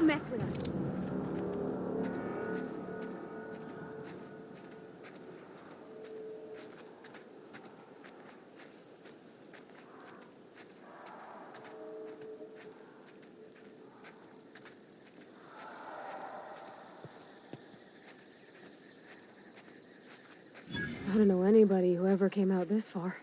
mess with us. I don't know anybody who ever came out this far.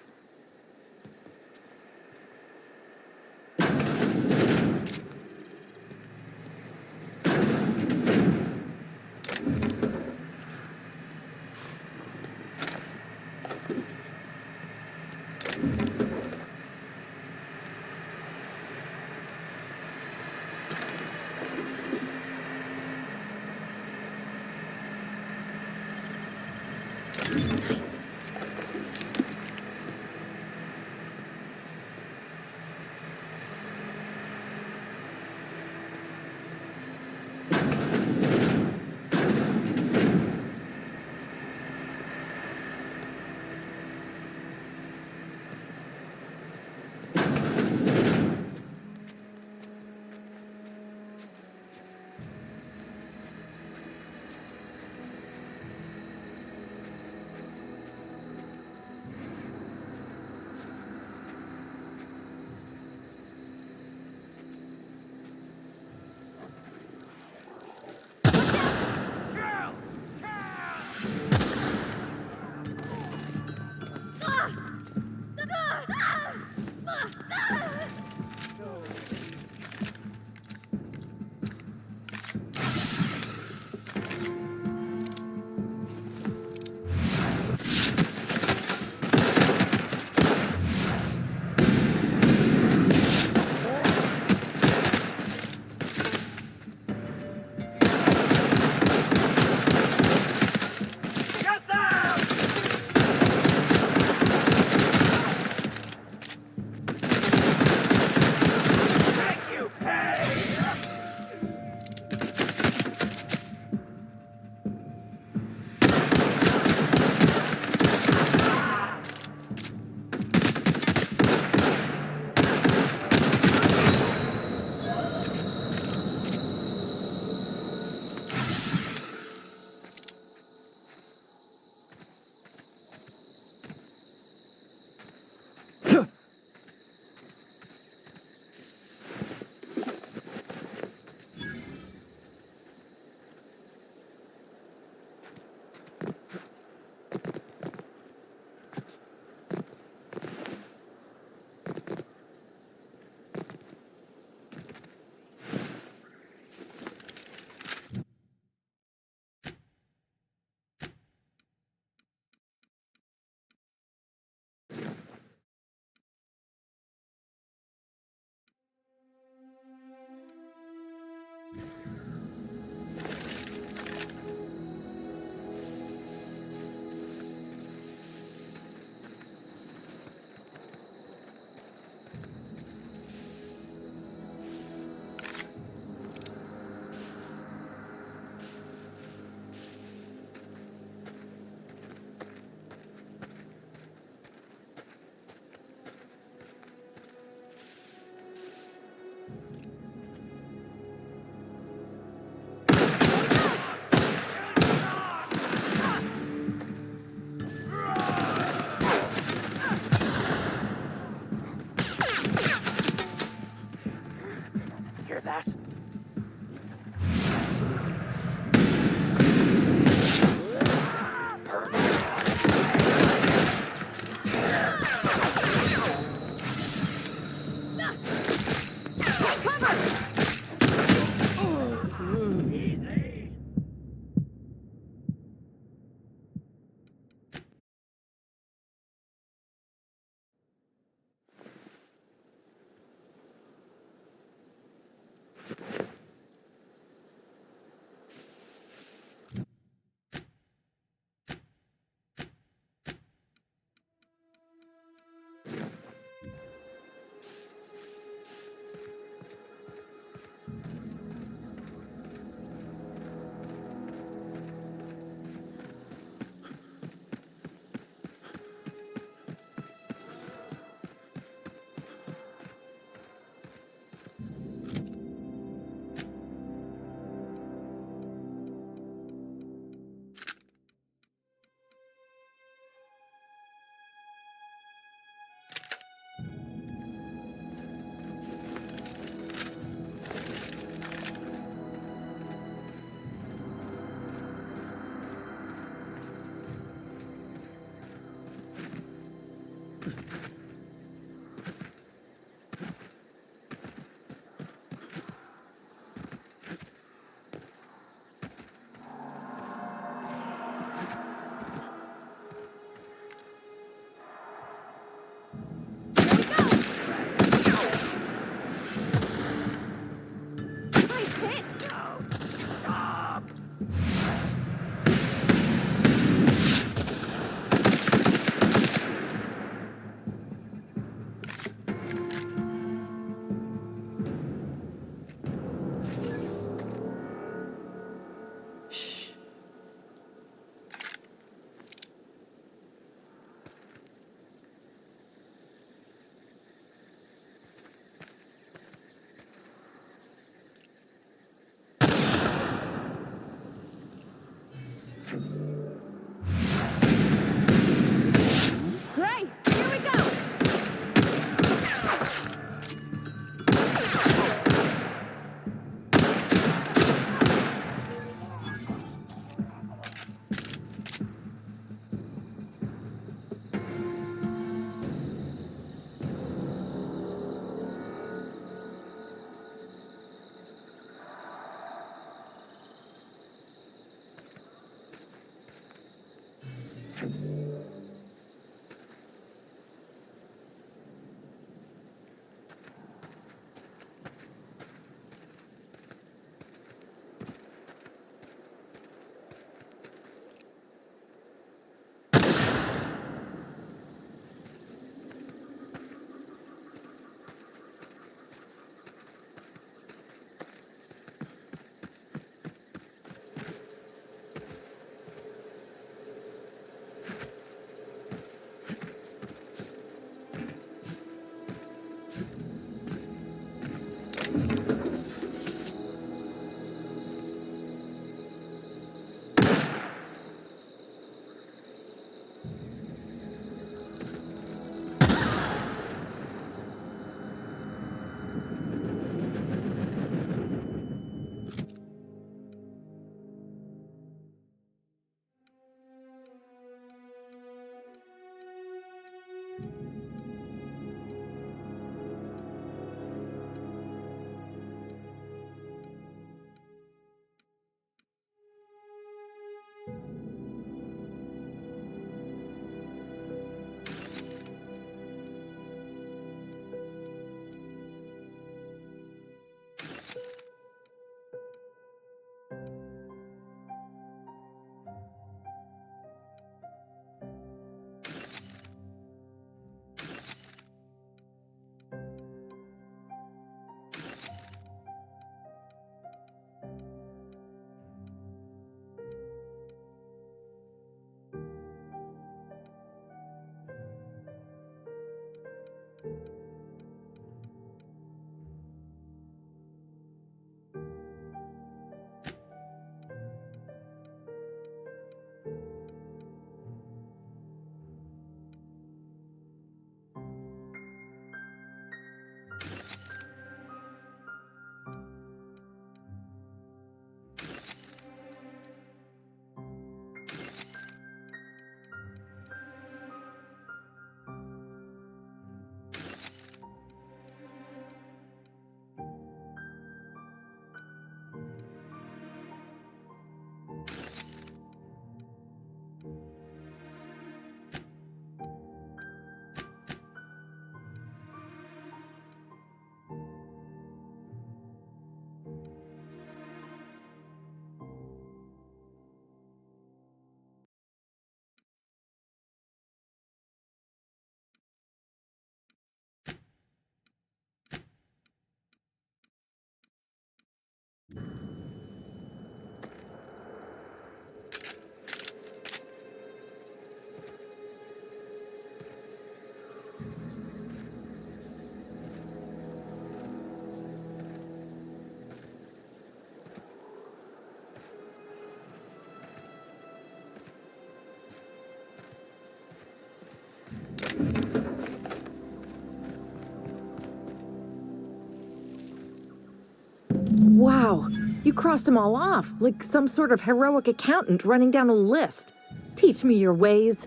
Wow, you crossed them all off, like some sort of heroic accountant running down a list. Teach me your ways.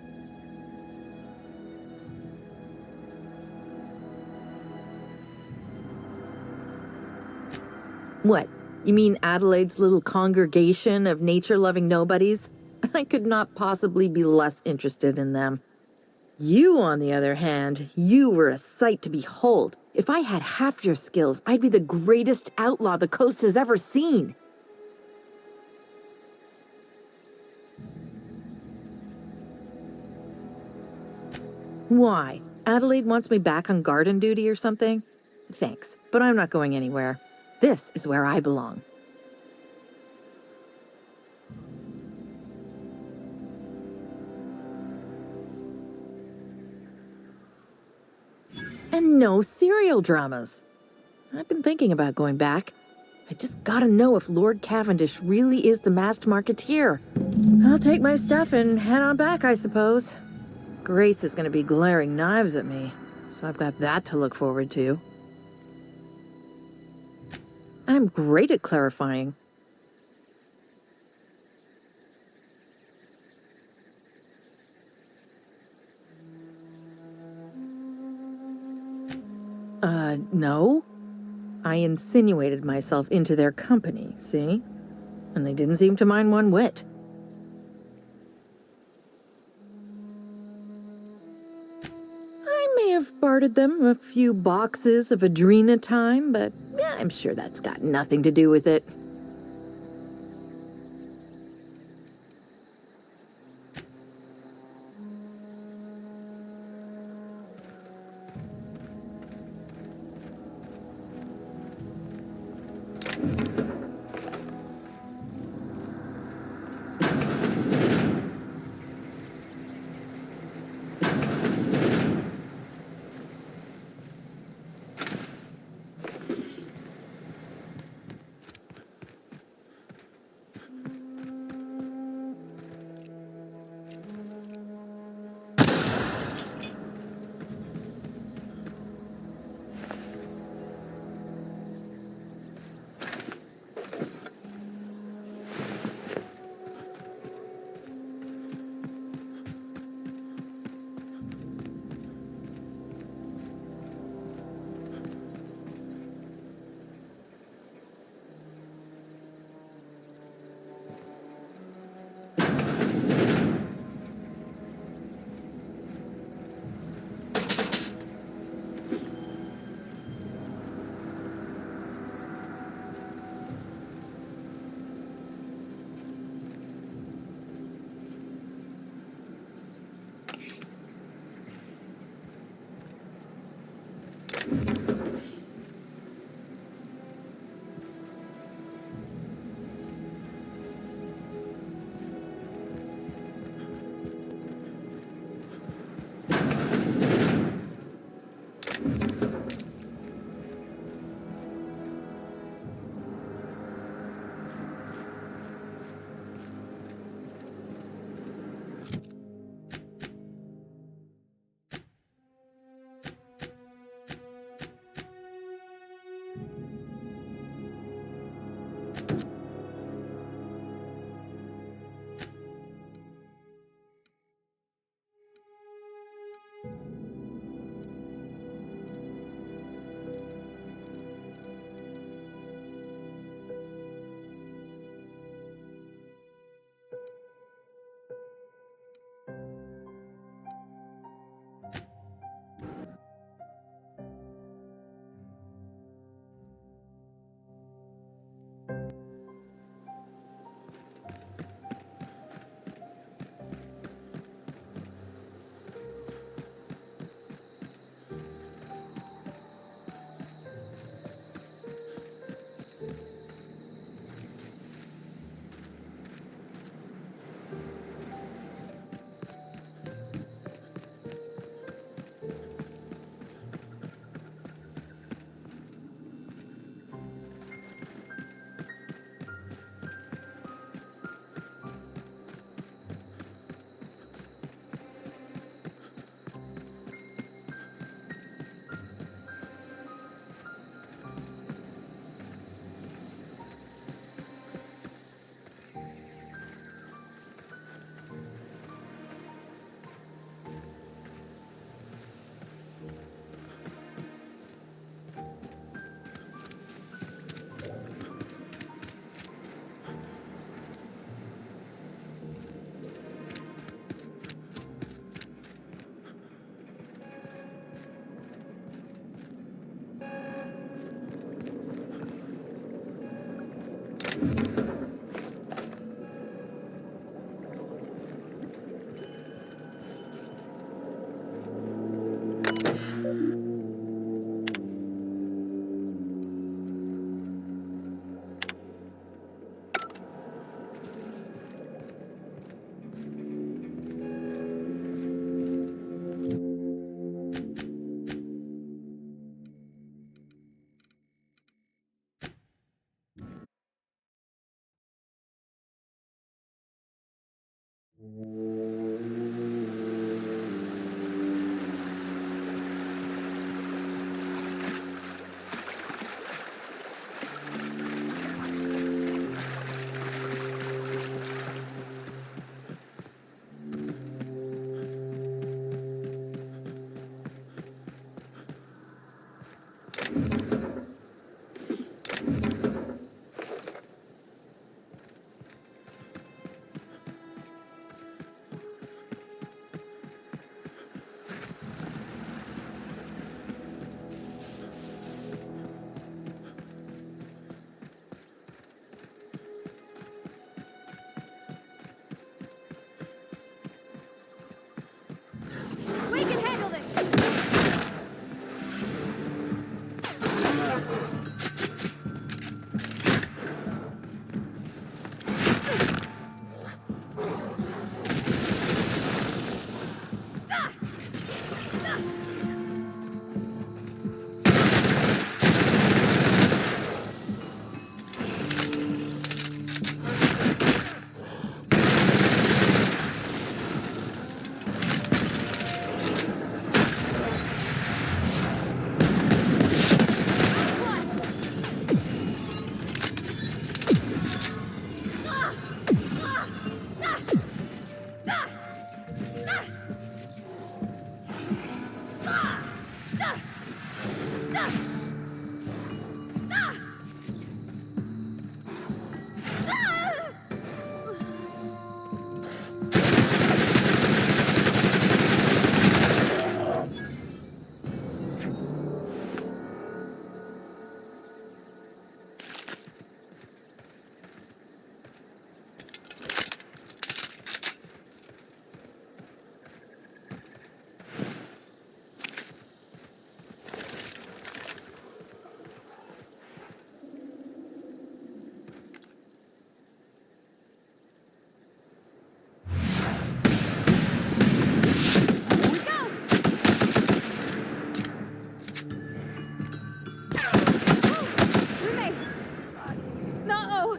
What? You mean Adelaide's little congregation of nature-loving nobodies? I could not possibly be less interested in them. You, on the other hand, you were a sight to behold. If I had half your skills, I'd be the greatest outlaw the coast has ever seen. Why? Adelaide wants me back on garden duty or something? Thanks, but I'm not going anywhere. This is where I belong. And no serial dramas. I've been thinking about going back. I just gotta know if Lord Cavendish really is the masked marketeer. I'll take my stuff and head on back, I suppose. Grace is gonna be glaring knives at me, so I've got that to look forward to. I'm great at clarifying. No. I insinuated myself into their company, see? And they didn't seem to mind one whit. I may have bartered them a few boxes of Adrena time, but I'm sure that's got nothing to do with it. We can handle this! We made it! No!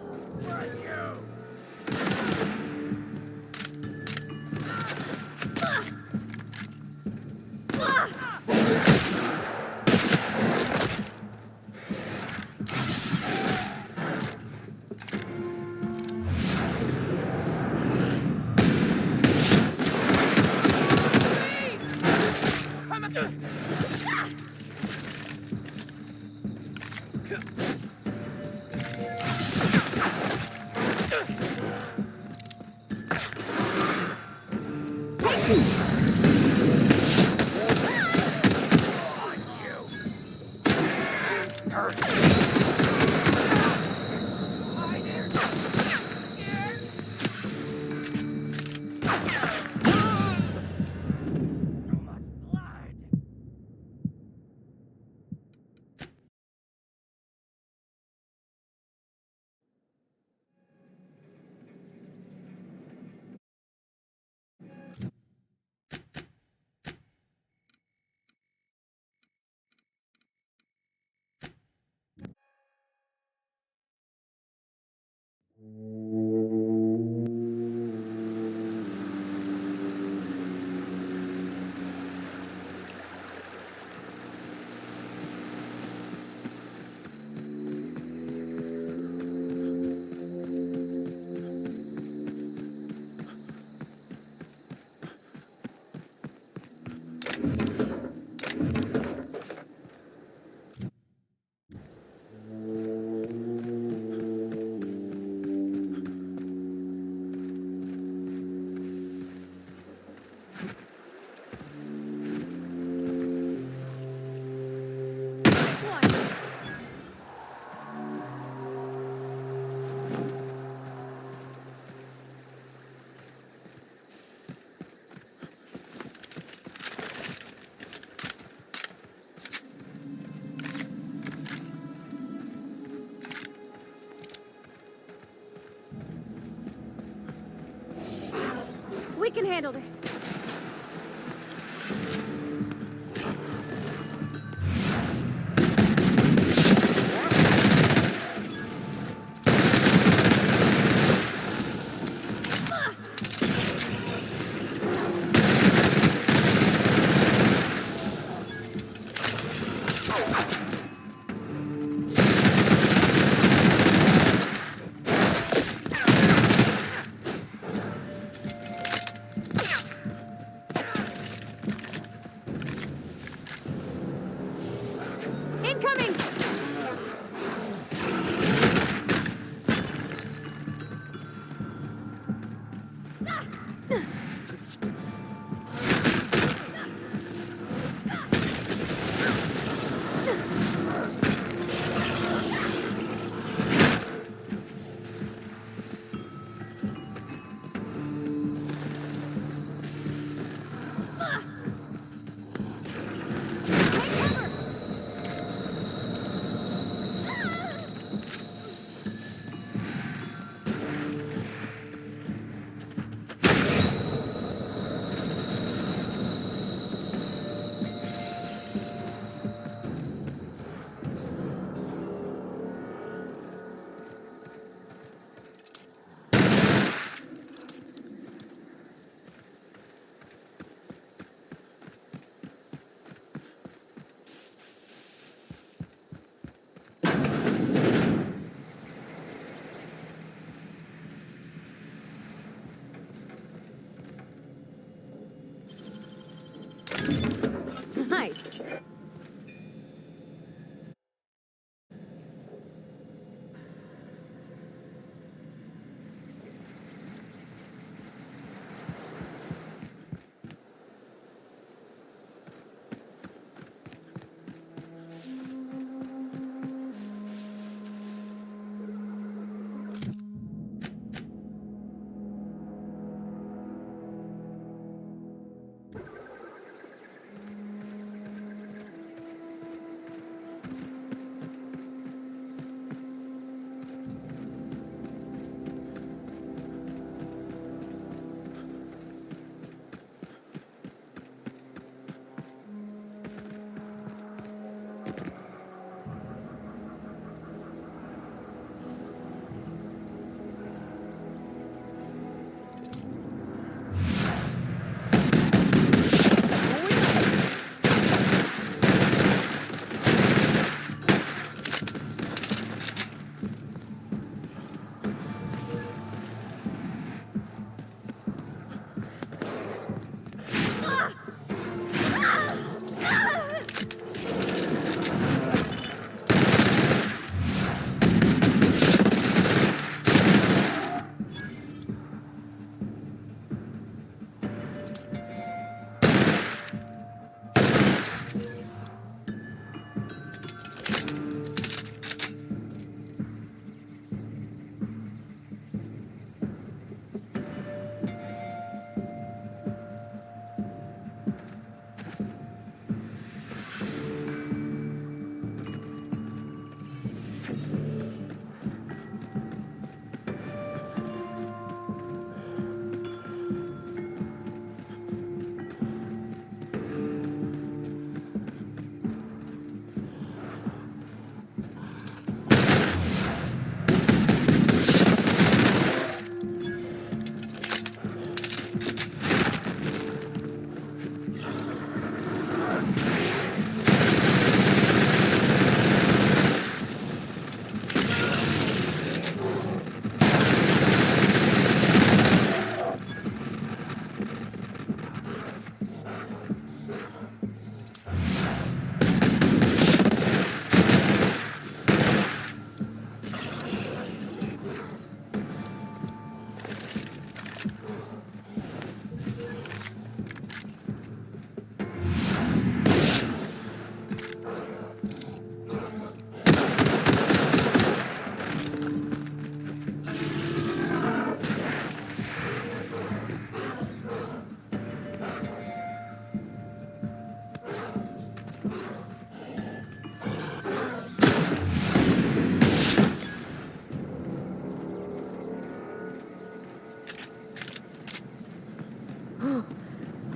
We can handle this. Nice.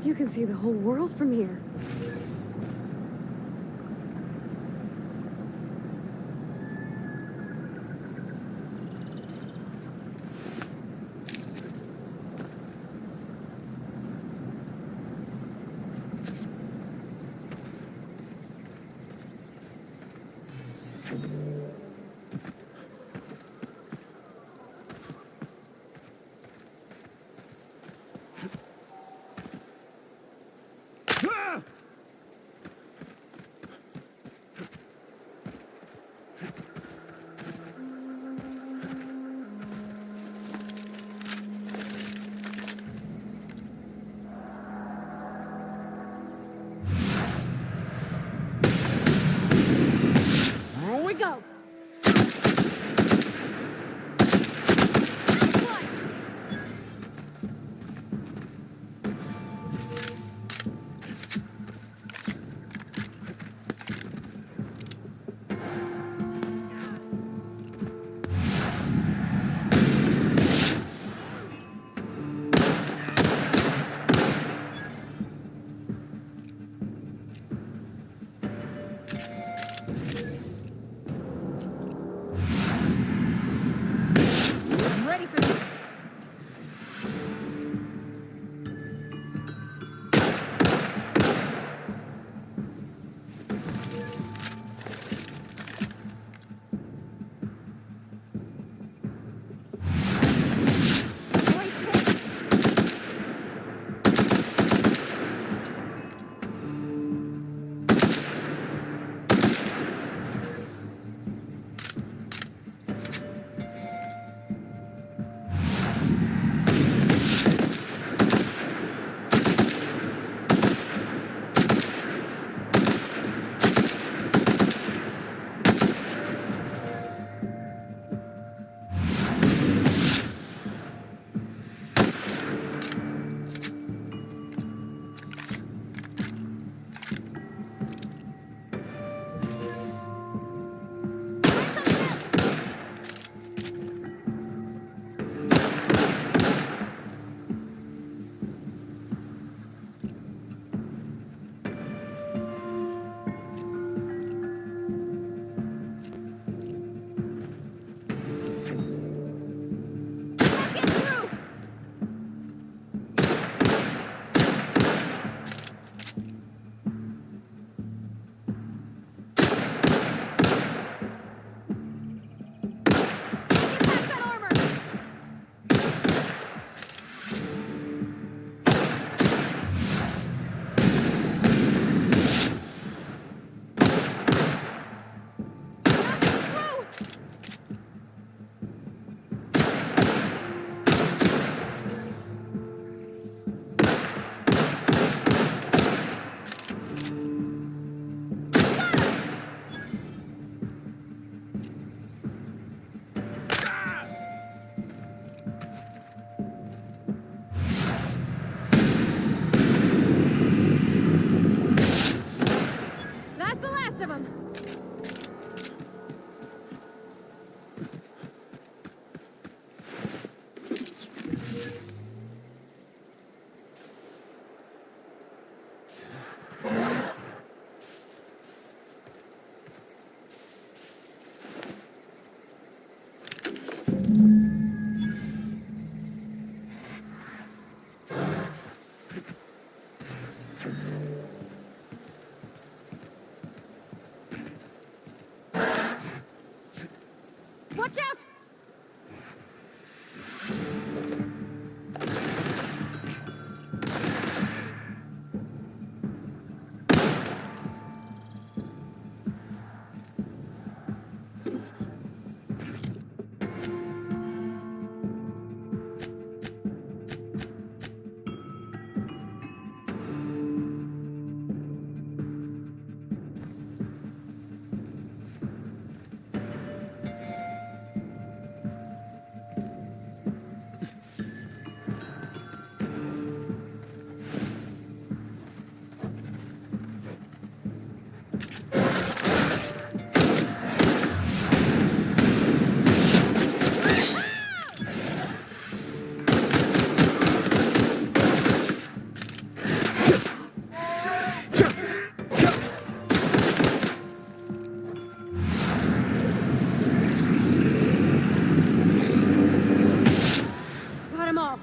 You can see the whole world from here. Watch out! Got 'em all.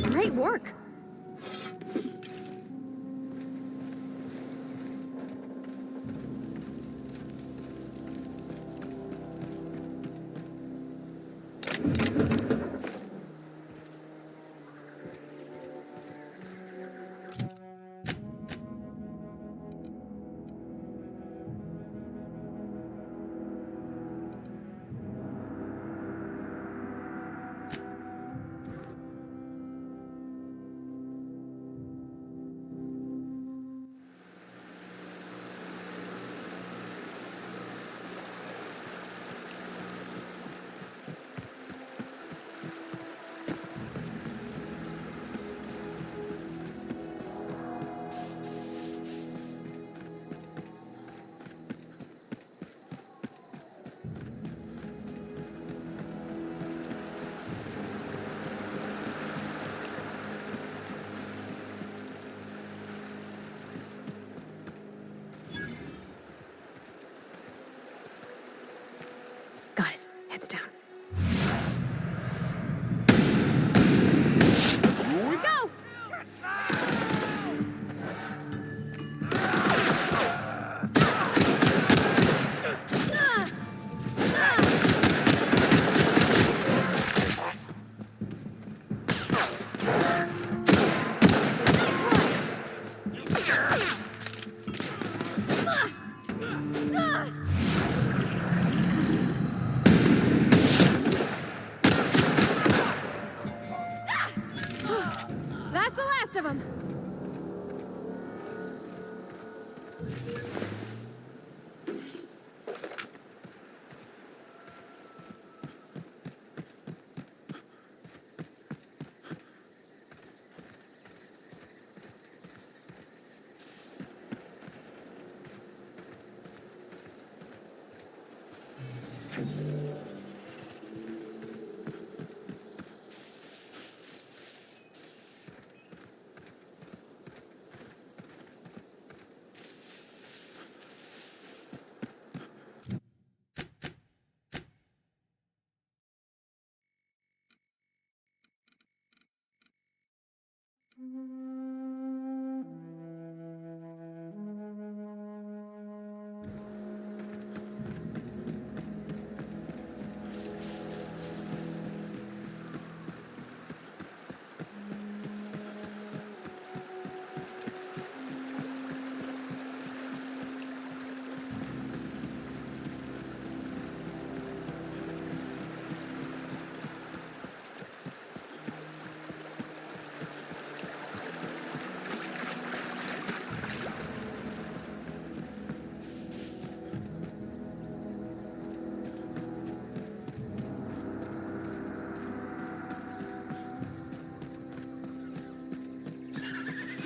Great work. Got it. Heads down. Here we go! That's the last of them.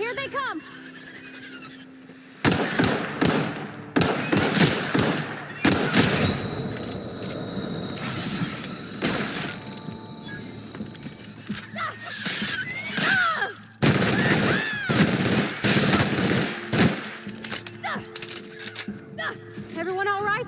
Here they come! Everyone all right?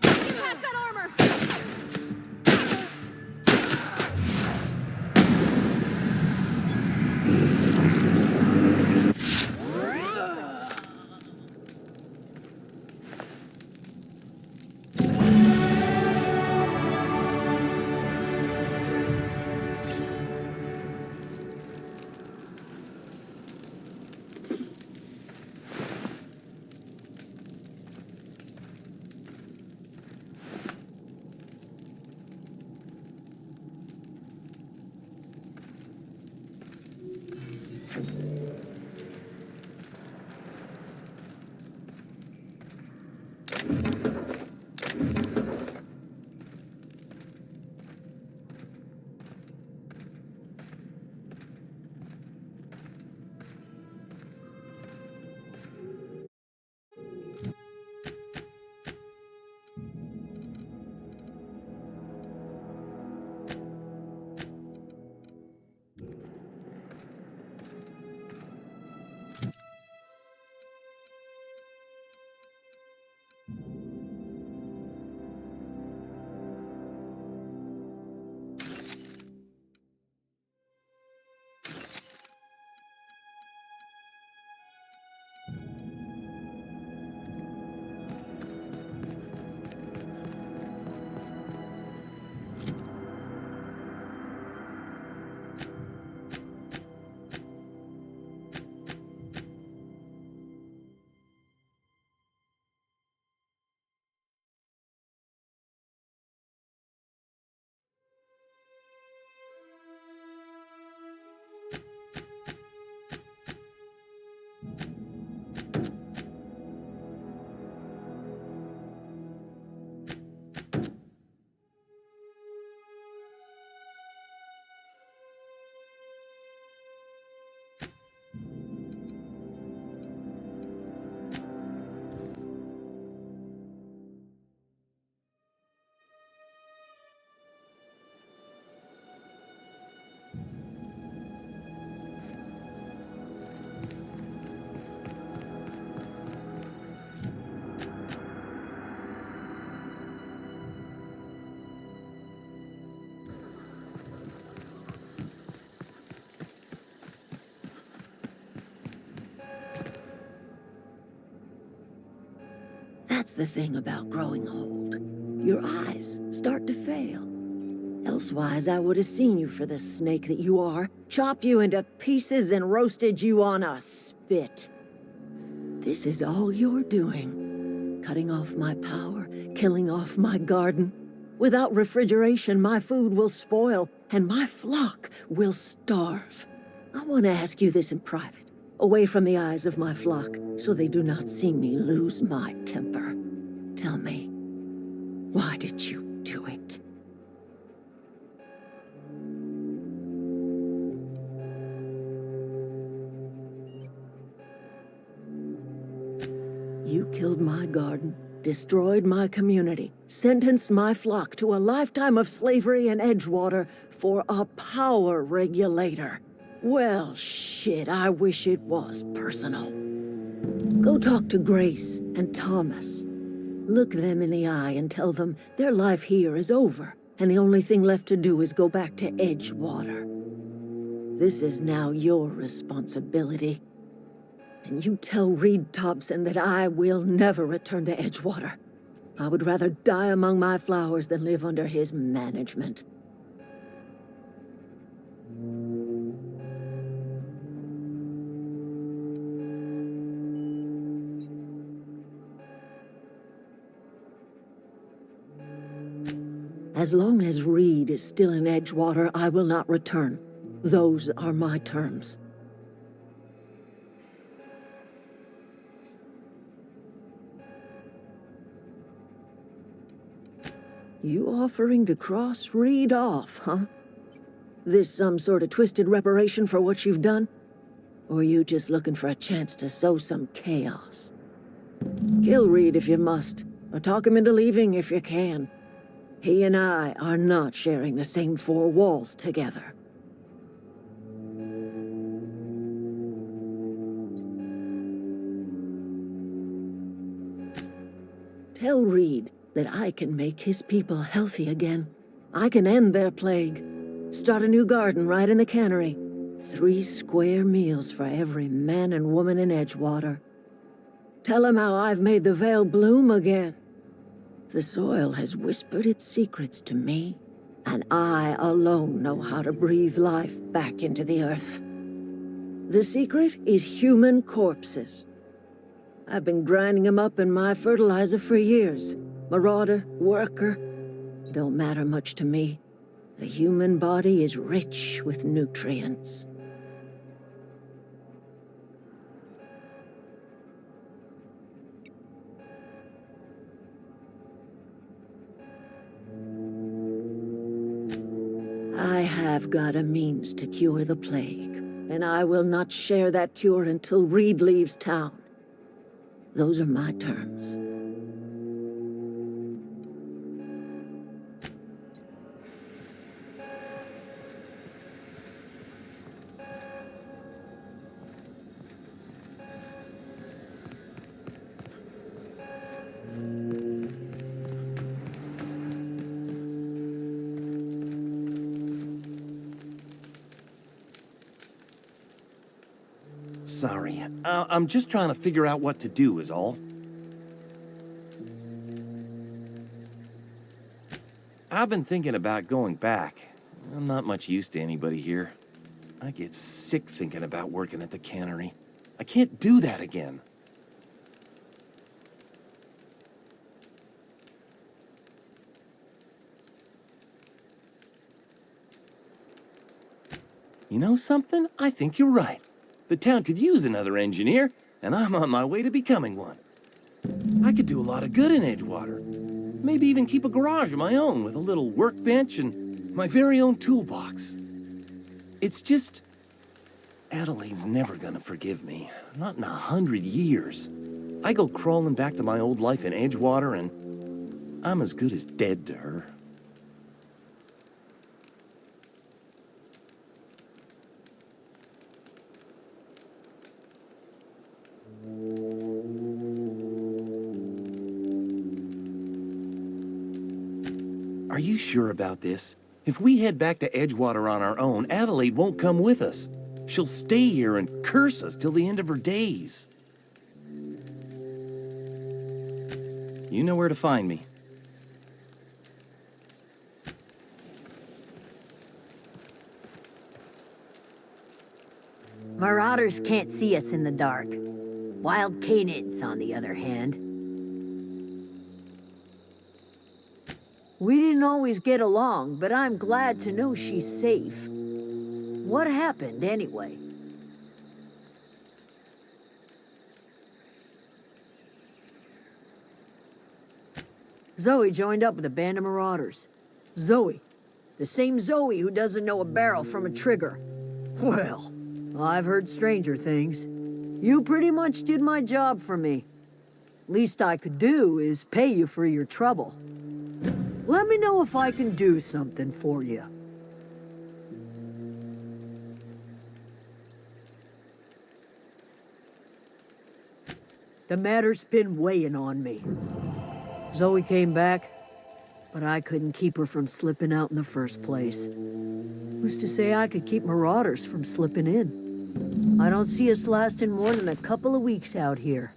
Get past that armor! That's the thing about growing old. Your eyes start to fail. Elsewise, I would have seen you for the snake that you are, chopped you into pieces and roasted you on a spit. This is all you're doing. Cutting off my power, killing off my garden. Without refrigeration, my food will spoil, and my flock will starve. I want to ask you this in private, away from the eyes of my flock, so they do not see me lose my temper. Tell me, why did you do it? You killed my garden, destroyed my community, sentenced my flock to a lifetime of slavery in Edgewater for a power regulator. Well, shit, I wish it was personal. Go talk to Grace and Thomas. Look them in the eye and tell them their life here is over, and the only thing left to do is go back to Edgewater. This is now your responsibility. And you tell Reed Thompson that I will never return to Edgewater. I would rather die among my flowers than live under his management. As long as Reed is still in Edgewater, I will not return. Those are my terms. You offering to cross Reed off, huh? This some sort of twisted reparation for what you've done? Or you just looking for a chance to sow some chaos? Kill Reed if you must, or talk him into leaving if you can. He and I are not sharing the same four walls together. Tell Reed that I can make his people healthy again. I can end their plague. Start a new garden right in the cannery. 3 square meals for every man and woman in Edgewater. Tell him how I've made the Vale bloom again. The soil has whispered its secrets to me, and I alone know how to breathe life back into the earth. The secret is human corpses. I've been grinding them up in my fertilizer for years. Marauder, worker, don't matter much to me. The human body is rich with nutrients. I have got a means to cure the plague, and I will not share that cure until Reed leaves town. Those are my terms. Sorry. I'm just trying to figure out what to do is all. I've been thinking about going back. I'm not much use to anybody here. I get sick thinking about working at the cannery. I can't do that again. You know something? I think you're right. The town could use another engineer, and I'm on my way to becoming one. I could do a lot of good in Edgewater. Maybe even keep a garage of my own with a little workbench and my very own toolbox. It's just... Adelaide's never gonna forgive me. Not in 100 years. I go crawling back to my old life in Edgewater, and I'm as good as dead to her. Are you sure about this? If we head back to Edgewater on our own, Adelaide won't come with us. She'll stay here and curse us till the end of her days. You know where to find me. Marauders can't see us in the dark. Wild Canids, on the other hand. We didn't always get along, but I'm glad to know she's safe. What happened, anyway? Zoe joined up with a band of marauders. Zoe. The same Zoe who doesn't know a barrel from a trigger. Well, I've heard stranger things. You pretty much did my job for me. Least I could do is pay you for your trouble. Let me know if I can do something for you. The matter's been weighing on me. Zoe came back, but I couldn't keep her from slipping out in the first place. Who's to say I could keep marauders from slipping in? I don't see us lasting more than a couple of weeks out here.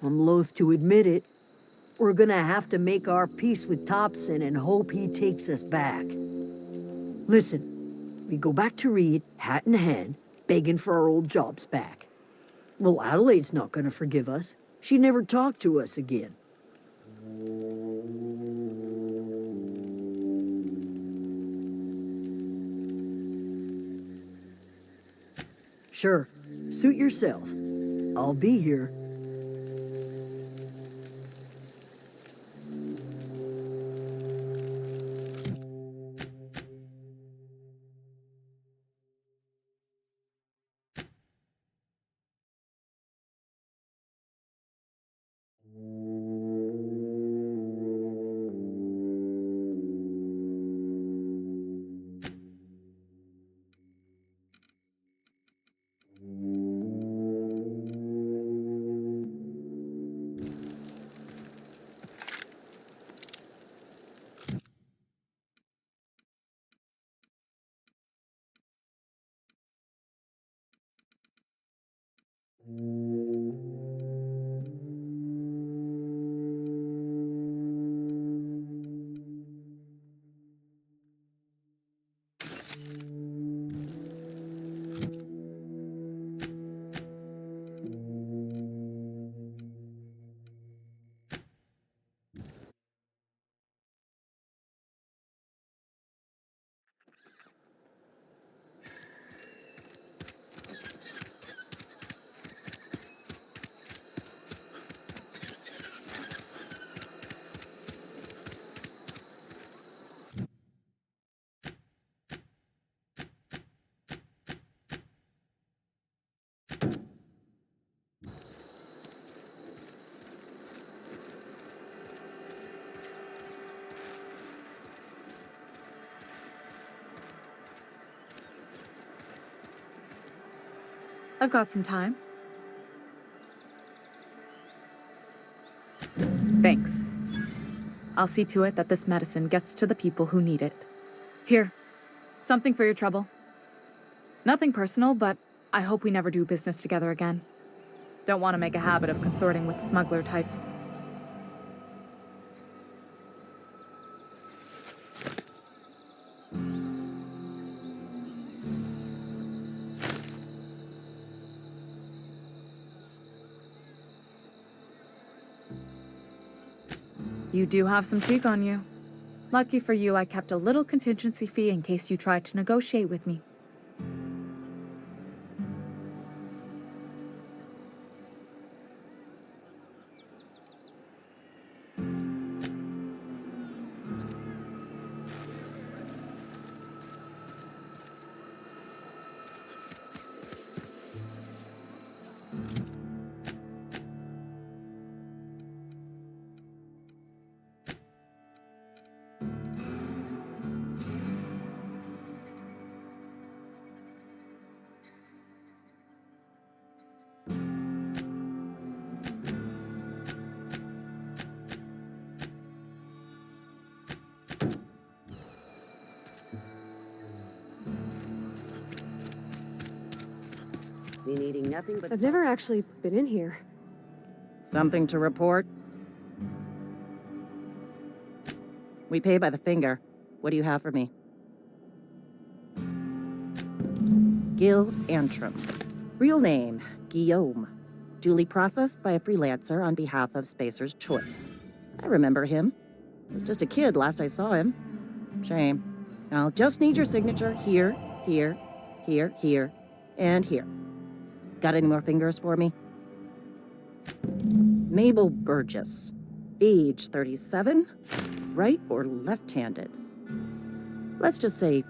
I'm loath to admit it. We're gonna have to make our peace with Topson and hope he takes us back. Listen, we go back to Reed, hat in hand, begging for our old jobs back. Well, Adelaide's not gonna forgive us. She never talked to us again. Sure, suit yourself. I'll be here. I've got some time. Thanks. I'll see to it that this medicine gets to the people who need it. Here, something for your trouble. Nothing personal, but I hope we never do business together again. Don't want to make a habit of consorting with smuggler types. You do have some cheek on you. Lucky for you, I kept a little contingency fee in case you tried to negotiate with me. Me needing nothing but... I've never actually been in here. Something to report? We pay by the finger. What do you have for me? Gil Antrim. Real name, Guillaume. Duly processed by a freelancer on behalf of Spacer's Choice. I remember him. He was just a kid last I saw him. Shame. I'll just need your signature here, here, here, here, and here. Got any more fingers for me? Mabel Burgess. Age 37. Right or left-handed? Let's just say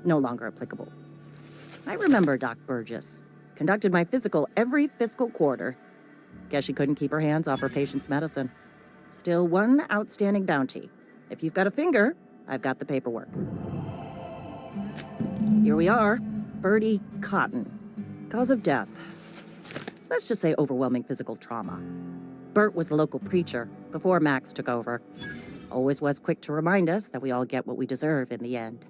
no longer applicable. I remember Doc Burgess. Conducted my physical every fiscal quarter. Guess she couldn't keep her hands off her patient's medicine. Still one outstanding bounty. If you've got a finger, I've got the paperwork. Here we are. Bertie Cotton. Cause of death. Let's just say overwhelming physical trauma. Bert was the local preacher before Max took over. Always was quick to remind us that we all get what we deserve in the end.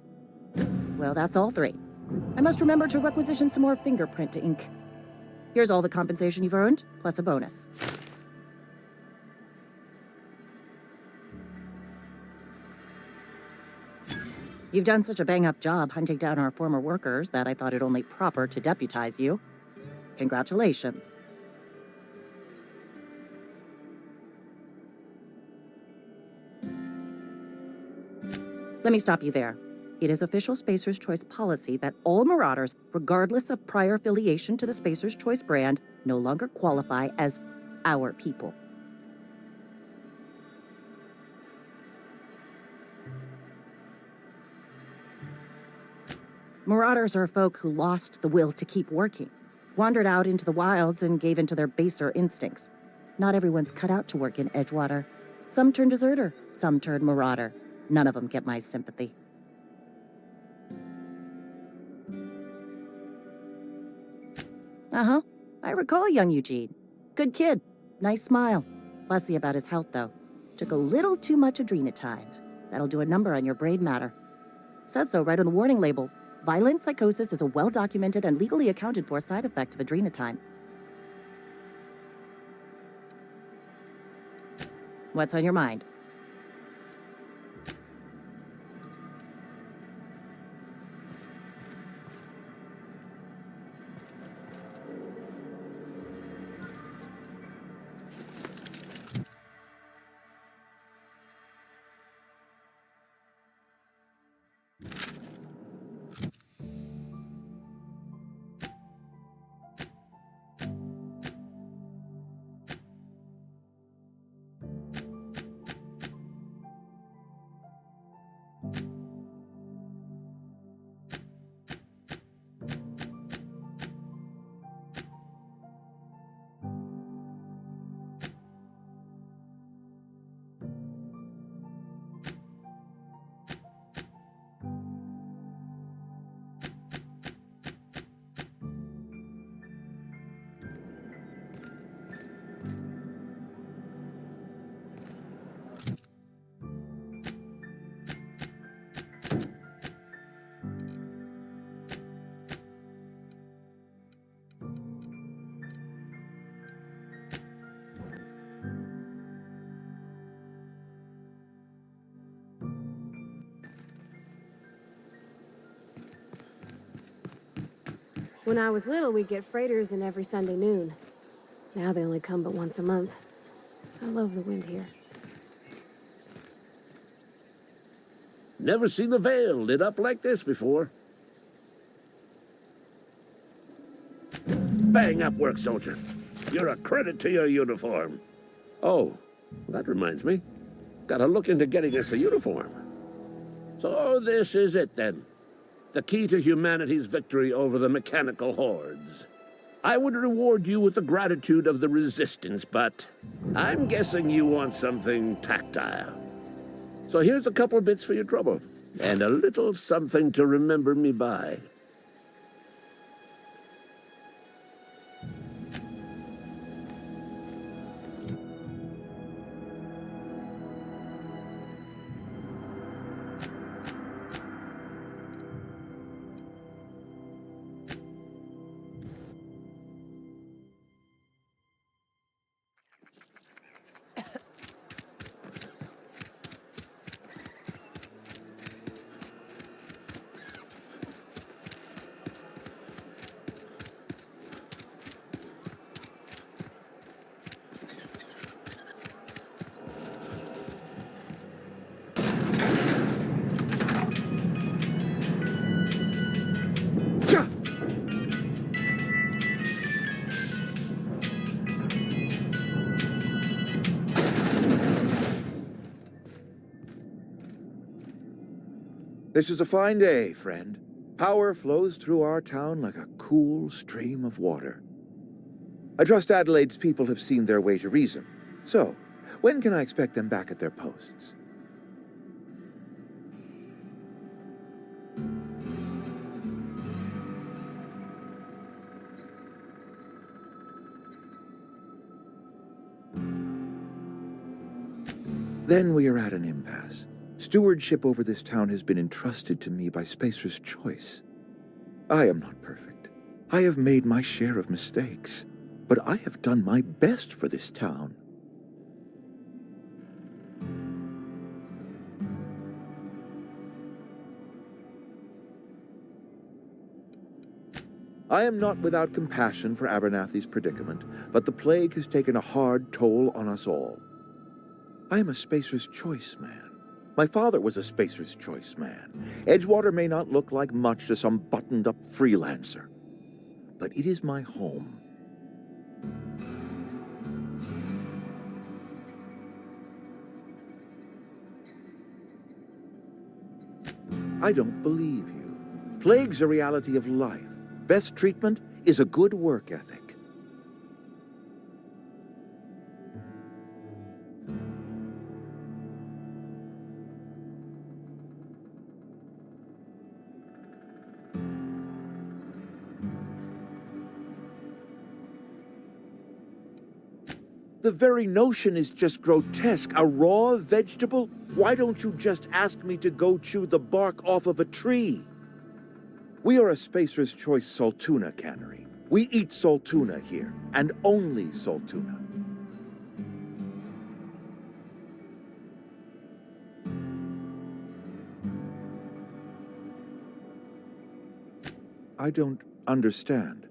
Well, that's all three. I must remember to requisition some more fingerprint ink. Here's all the compensation you've earned, plus a bonus. You've done such a bang-up job hunting down our former workers that I thought it only proper to deputize you. Congratulations. Let me stop you there. It is official Spacer's Choice policy that all Marauders, regardless of prior affiliation to the Spacer's Choice brand, no longer qualify as our people. Marauders are folk who lost the will to keep working, wandered out into the wilds and gave into their baser instincts. Not everyone's cut out to work in Edgewater. Some turn deserter, some turn marauder. None of them get my sympathy. Uh-huh. I recall young Eugene. Good kid. Nice smile. Fussy about his health, though. Took a little too much adrenatime. That'll do a number on your brain matter. Says so right on the warning label. Violent psychosis is a well-documented and legally accounted for side effect of adrenatime. What's on your mind? When I was little, we'd get freighters in every Sunday noon. Now they only come but once a month. I love the wind here. Never seen the Vale lit up like this before. Bang up work, soldier. You're a credit to your uniform. Oh, that reminds me. Gotta look into getting us a uniform. So this is it then. The key to humanity's victory over the mechanical hordes. I would reward you with the gratitude of the Resistance, but I'm guessing you want something tactile. So here's a couple bits for your trouble, and a little something to remember me by. This is a fine day, friend. Power flows through our town like a cool stream of water. I trust Adelaide's people have seen their way to reason. So, when can I expect them back at their posts? Then we are at an impasse. Stewardship over this town has been entrusted to me by Spacer's Choice. I am not perfect. I have made my share of mistakes, but I have done my best for this town. I am not without compassion for Abernathy's predicament, but the plague has taken a hard toll on us all. I am a Spacer's Choice man. My father was a Spacer's Choice man. Edgewater may not look like much to some buttoned-up freelancer, but it is my home. I don't believe you. Plague's a reality of life. Best treatment is a good work ethic. The very notion is just grotesque. A raw vegetable? Why don't you just ask me to go chew the bark off of a tree? We are a Spacer's Choice Saltuna cannery. We eat saltuna here, and only saltuna. I don't understand.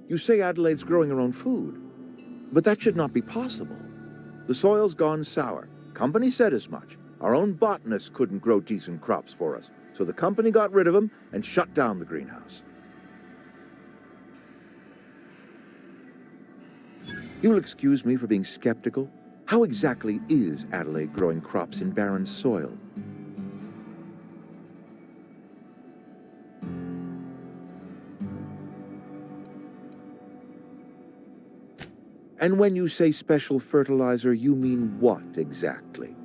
You say Adelaide's growing her own food, but that should not be possible. The soil's gone sour. Company said as much. Our own botanists couldn't grow decent crops for us, so the company got rid of them and shut down the greenhouse. You'll excuse me for being skeptical. How exactly is Adelaide growing crops in barren soil? And when you say special fertilizer, you mean what exactly?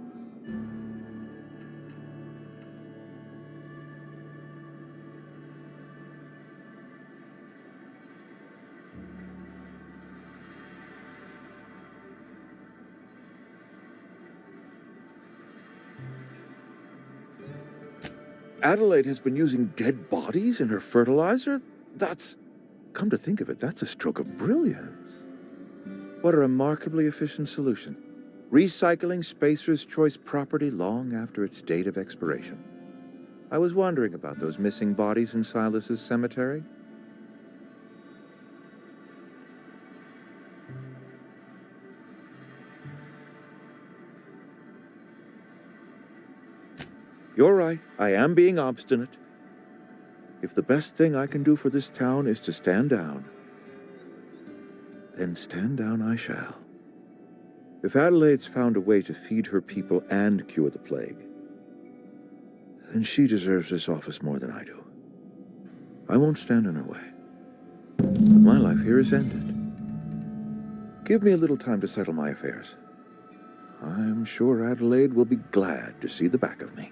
Adelaide has been using dead bodies in her fertilizer? Come to think of it, that's a stroke of brilliance. What a remarkably efficient solution. Recycling Spacer's Choice property long after its date of expiration. I was wondering about those missing bodies in Silas's cemetery. You're right, I am being obstinate. If the best thing I can do for this town is to stand down, then stand down I shall. If Adelaide's found a way to feed her people and cure the plague, then she deserves this office more than I do. I won't stand in her way. My life here is ended. Give me a little time to settle my affairs. I'm sure Adelaide will be glad to see the back of me.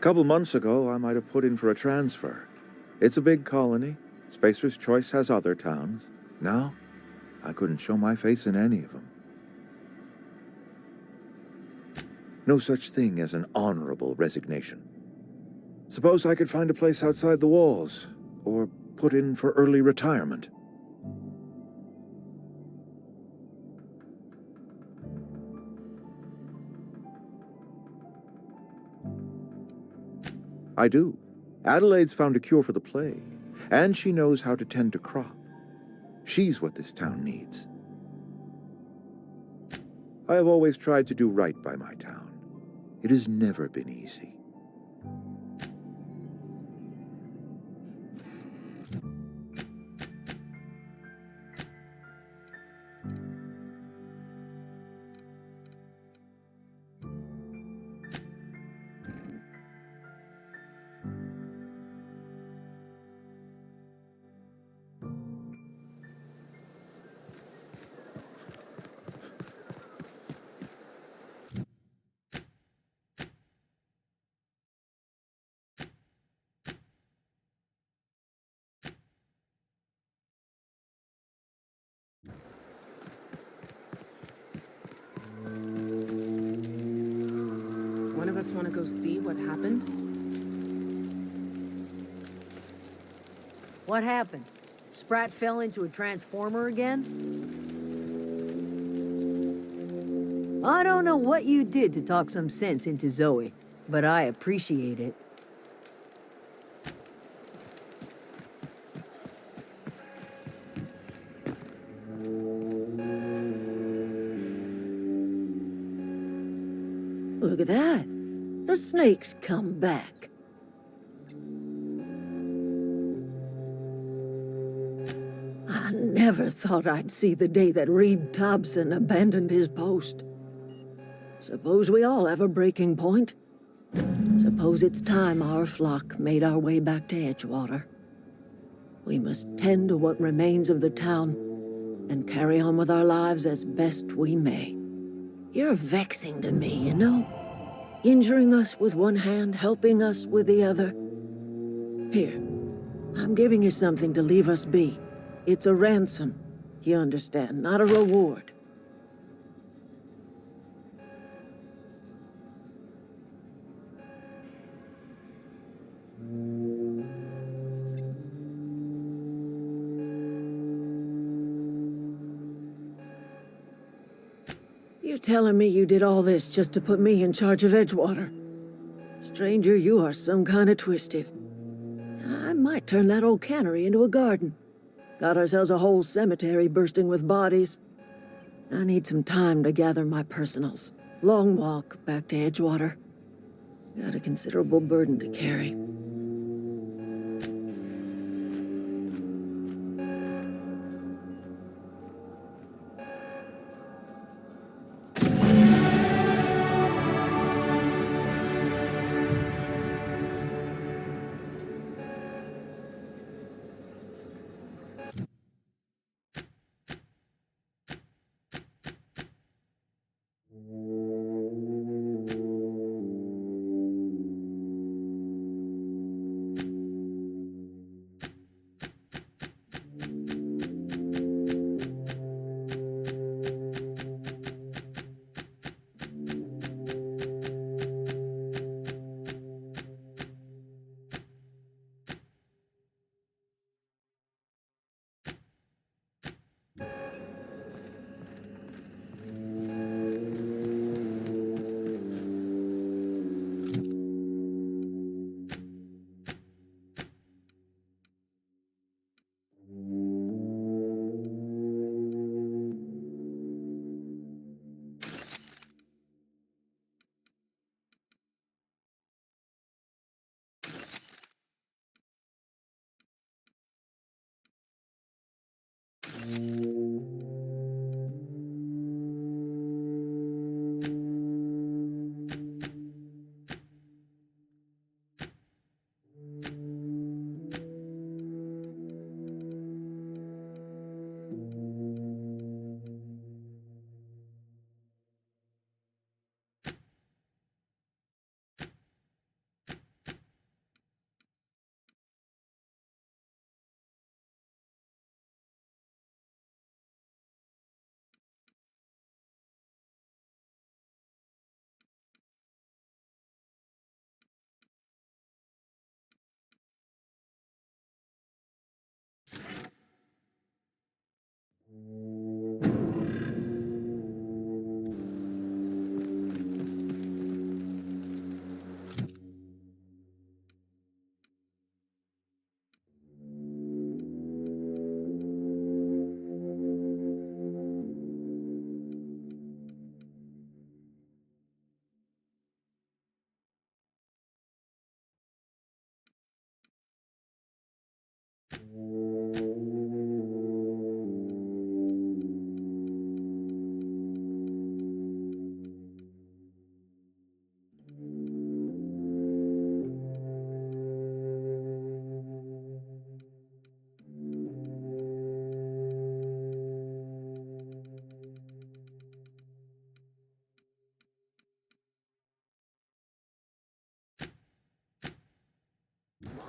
Couple months ago, I might have put in for a transfer. It's a big colony. Spacer's Choice has other towns. Now, I couldn't show my face in any of them. No such thing as an honorable resignation. Suppose I could find a place outside the walls, or put in for early retirement. I do. Adelaide's found a cure for the plague, and she knows how to tend to crop. She's what this town needs. I have always tried to do right by my town. It has never been easy. us want to go see what happened? What happened? Sprat fell into a transformer again? I don't know what you did to talk some sense into Zoe, but I appreciate it. Look at that. The snake's come back. I never thought I'd see the day that Reed Thompson abandoned his post. Suppose we all have a breaking point. Suppose it's time our flock made our way back to Edgewater. We must tend to what remains of the town and carry on with our lives as best we may. You're vexing to me, you know? Injuring us with one hand, helping us with the other. Here, I'm giving you something to leave us be. It's a ransom, you understand, not a reward. You telling me you did all this just to put me in charge of Edgewater? Stranger, you are some kind of twisted. I might turn that old cannery into a garden. Got ourselves a whole cemetery bursting with bodies. I need some time to gather my personals. Long walk back to Edgewater. Got a considerable burden to carry.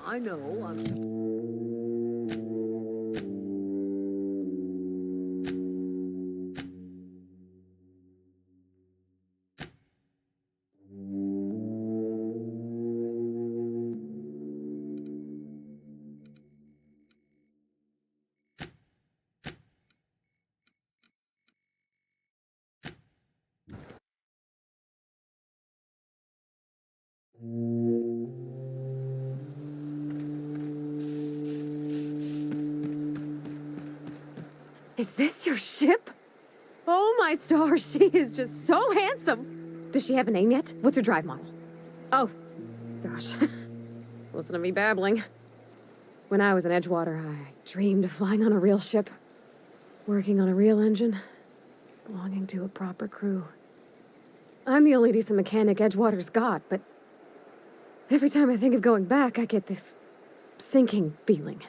I know, I'm... Is this your ship? Oh my stars, she is just so handsome. Does she have a name yet? What's her drive model? Oh, gosh. Listen to me babbling. When I was in Edgewater, I dreamed of flying on a real ship, working on a real engine, belonging to a proper crew. I'm the only decent mechanic Edgewater's got, but every time I think of going back, I get this sinking feeling.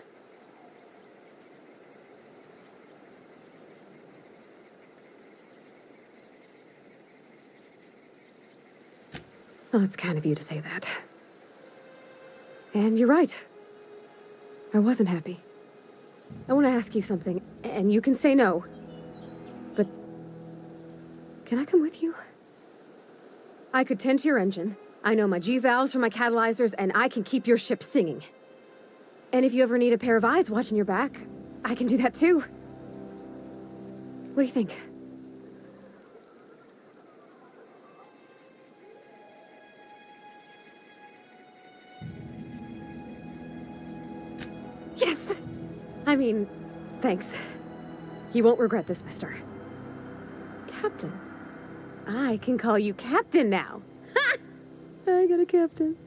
Well, it's kind of you to say that. And you're right. I wasn't happy. I want to ask you something, and you can say no. But can I come with you? I could tend to your engine. I know my G-valves for my catalyzers, and I can keep your ship singing. And if you ever need a pair of eyes watching your back, I can do that too. What do you think? Yes! I mean, thanks. You won't regret this, mister. Captain. I can call you Captain now. Ha! I got a captain.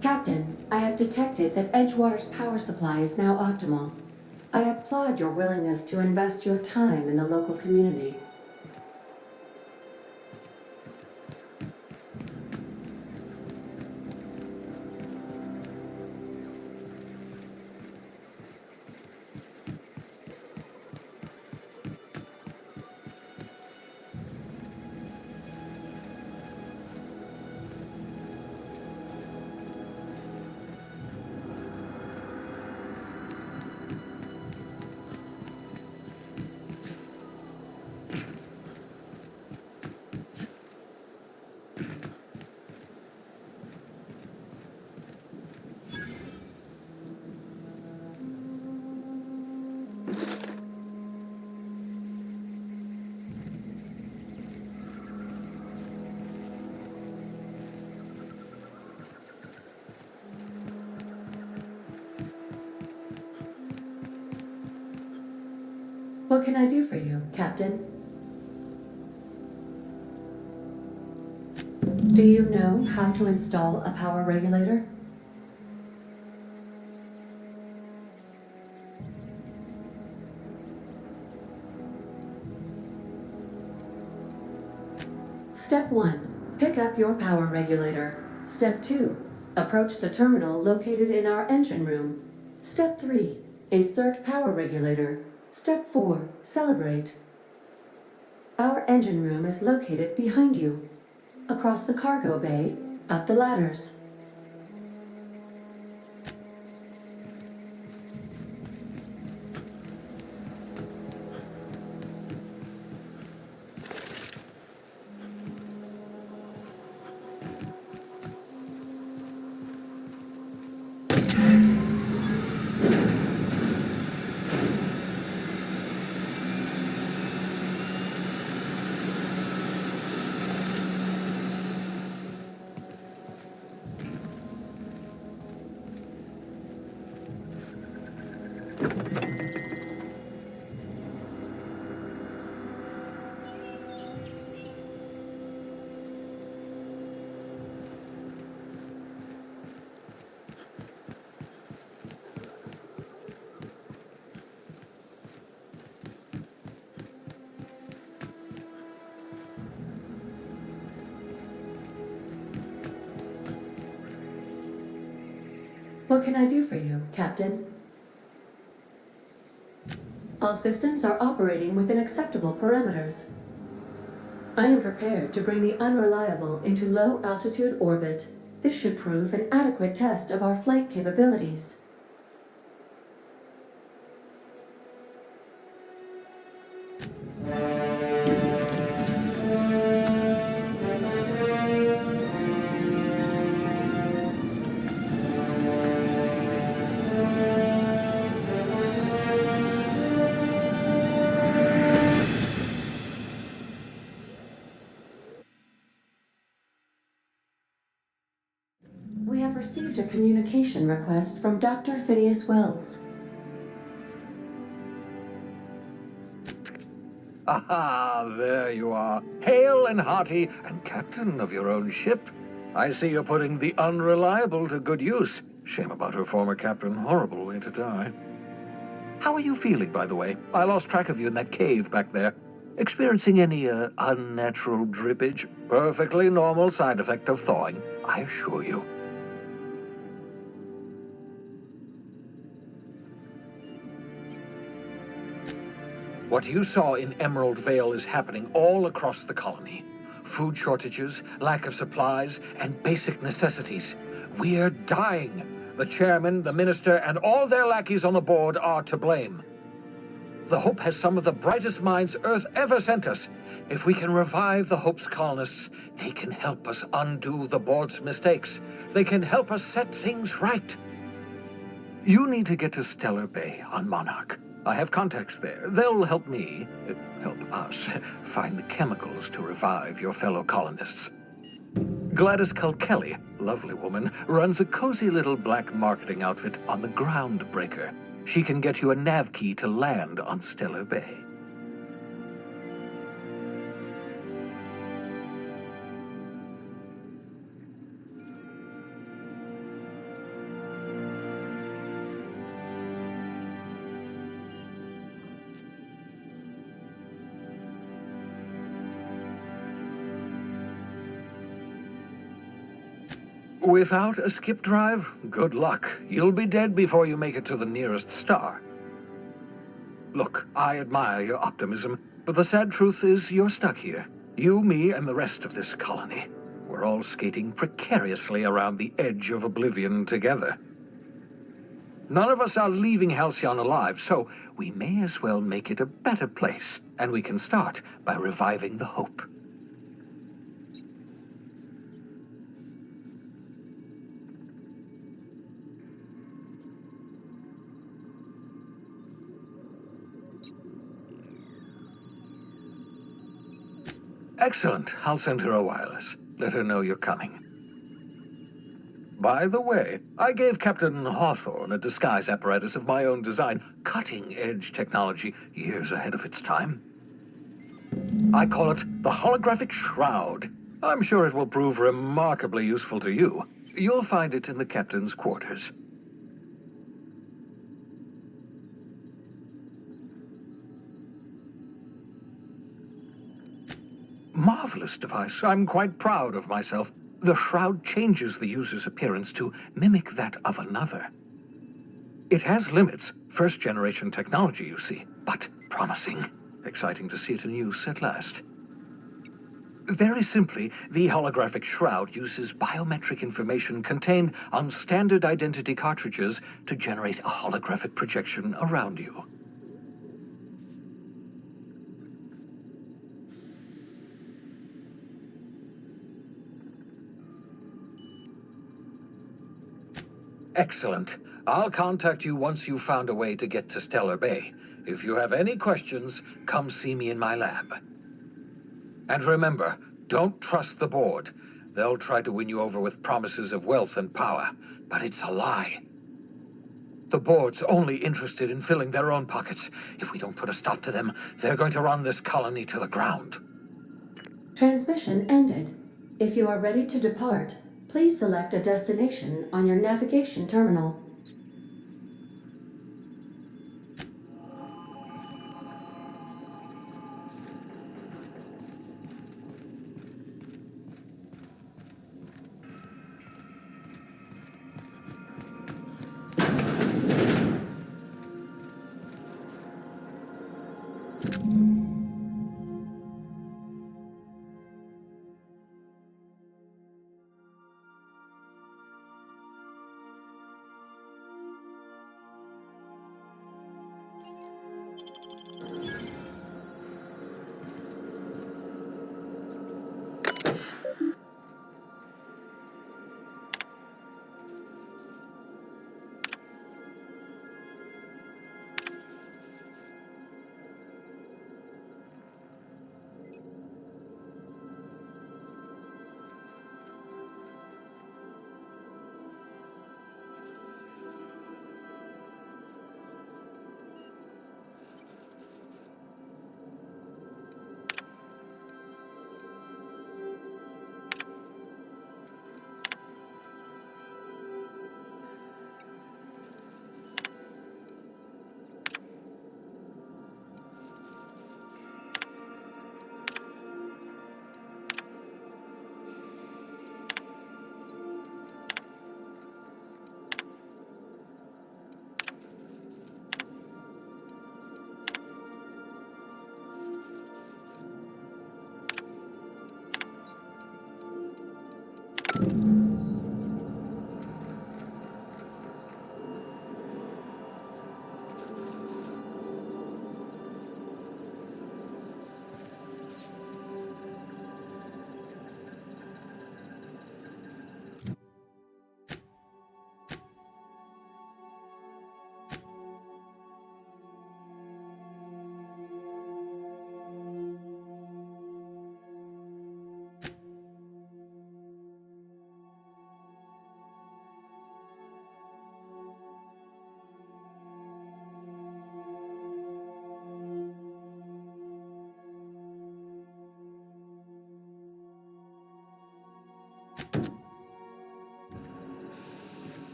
Captain, I have detected that Edgewater's power supply is now optimal. I applaud your willingness to invest your time in the local community. What can I do for you, Captain? Do you know how to install a power regulator? Step 1. Pick up your power regulator. Step 2. Approach the terminal located in our engine room. Step 3. Insert power regulator. Step 4. Celebrate. Our engine room is located behind you. Across the cargo bay, up the ladders. What can I do for you, Captain? All systems are operating within acceptable parameters. I am prepared to bring the unreliable into low-altitude orbit. This should prove an adequate test of our flight capabilities. received a communication request from Dr. Phineas Wells. Aha, there you are. Hale and hearty, and captain of your own ship. I see you're putting the unreliable to good use. Shame about her former captain. Horrible way to die. How are you feeling, by the way? I lost track of you in that cave back there. Experiencing any, unnatural drippage? Perfectly normal side effect of thawing, I assure you. What you saw in Emerald Vale is happening all across the colony. Food shortages, lack of supplies, and basic necessities. We're dying. The chairman, the minister, and all their lackeys on the board are to blame. The Hope has some of the brightest minds Earth ever sent us. If we can revive the Hope's colonists, they can help us undo the board's mistakes. They can help us set things right. You need to get to Stellar Bay on Monarch. I have contacts there. They'll help me, help us, find the chemicals to revive your fellow colonists. Gladys Culkelly, lovely woman, runs a cozy little black marketing outfit on the Groundbreaker. She can get you a nav key to land on Stellar Bay. Without a skip drive, good luck. You'll be dead before you make it to the nearest star. Look, I admire your optimism, but the sad truth is you're stuck here. You, me, and the rest of this colony. We're all skating precariously around the edge of oblivion together. None of us are leaving Halcyon alive, so we may as well make it a better place, and we can start by reviving the Hope. Excellent. I'll send her a wireless. Let her know you're coming. By the way, I gave Captain Hawthorne a disguise apparatus of my own design, cutting-edge technology, years ahead of its time. I call it the Holographic Shroud. I'm sure it will prove remarkably useful to you. You'll find it in the captain's quarters. Marvelous device. I'm quite proud of myself. The shroud changes the user's appearance to mimic that of another. It has limits, first-generation technology, you see, but promising. Exciting to see it in use at last. Very simply, the holographic shroud uses biometric information contained on standard identity cartridges to generate a holographic projection around you. Excellent. I'll contact you once you've found a way to get to Stellar Bay. If you have any questions, come see me in my lab. And remember, don't trust the board. They'll try to win you over with promises of wealth and power, but it's a lie. The board's only interested in filling their own pockets. If we don't put a stop to them, they're going to run this colony to the ground. Transmission ended. If you are ready to depart, please select a destination on your navigation terminal.